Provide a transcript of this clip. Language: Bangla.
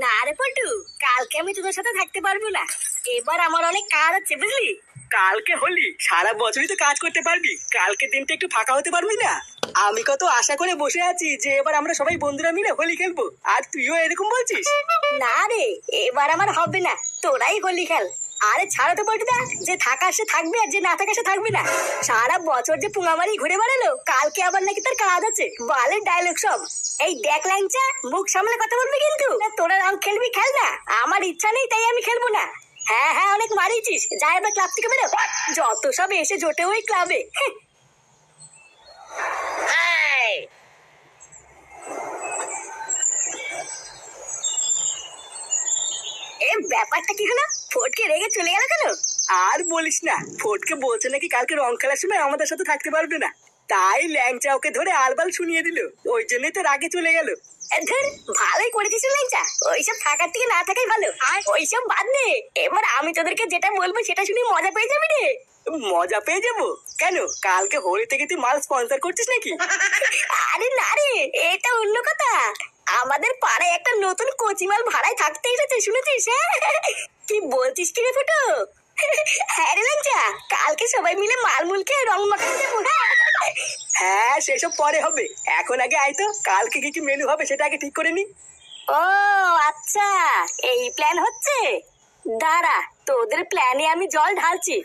না রে পল্টু, কালকে আমি তোদের সাথে থাকতে পারবো না। এবার আমার অনেক কাজ আছে, বুঝলি? কালকে হোলি, সারা বছরই তো কাজ করতে পারবি, কালকে দিনটা একটু ফাঁকা হতে পারবি না? আমি কত আশা করে বসে আছি যে এবার আমরা সবাই বন্ধুরা মিলে হোলি খেলবো, আর তুইও এরকম বলছিস? না রে, এবার আমার হবে না, তোরাই হোলি খেল। আরে ছাড়ো তো পল্টুদা, যে থাকা সে থাকবে আর যে না থাকা সে থাকবে না। সারা বছর যে পুঙামারি ঘুরে বেড়ালো, কালকে আবার নাকি তার কাজ আছে, বালের ডায়লগ সব। এই দেখ ল্যাংচা, মুখ সামলে কথা বলবি কিন্তু। তোরা রং খেলবি খেল না, আমার ইচ্ছা নেই তাই আমি খেলবো না। হ্যাঁ হ্যাঁ, অনেক মারিয়েছিস, যা এবার ক্লাব থেকে বেরো। যত সব এসে জোটে ওই ক্লাবে। এ ব্যাপারটা কি হলো? ফটকে রেগে চলে গেল কেন? আর বলিস না, ফটকে বলছে নাকি কালকে রং খেলার সময় আমাদের সাথে থাকতে পারবে না, তাই ল্যাংচা ওকে ধরে আলবাল শুনিয়ে দিল, ওই জন্যই তো রাগে চলে গেল। ধর, ভালোই করেছিস ল্যাংচা, ওইসব থাকার থেকে না থাকাই ভালো। আর ওইসব বাদ দে, এবার আমি তোদেরকে যেটা বলবো সেটা শুনে মজা পেয়ে যাবি রে। মজা পেয়ে যাবো কেন? কালকে হোলি থেকে তুই মাল স্পন্সর করছিস নাকি? আরে না রে, এটা অন্য কথা। আমাদের পাড়ায় একটা নতুন কচিমাল ভাড়ায় থাকতে এসেছে, শুনেছিস? হ্যাঁ, কি বলছিস কি রে ফুটো? হ্যাঁ রে ল্যাংচা, কালকে সবাই মিলে মালমুল খেয়ে রং মাখাতে যাবো। হ্যাঁ, সেসব পরে হবে, এখন আগে আয় তো, কালকে কি কি মেনু হবে সেটা আগে ঠিক করে নি। ও আচ্ছা, এই প্ল্যান হচ্ছে। দাঁড়া, তোদের প্ল্যানে আমি জল ঢালছি।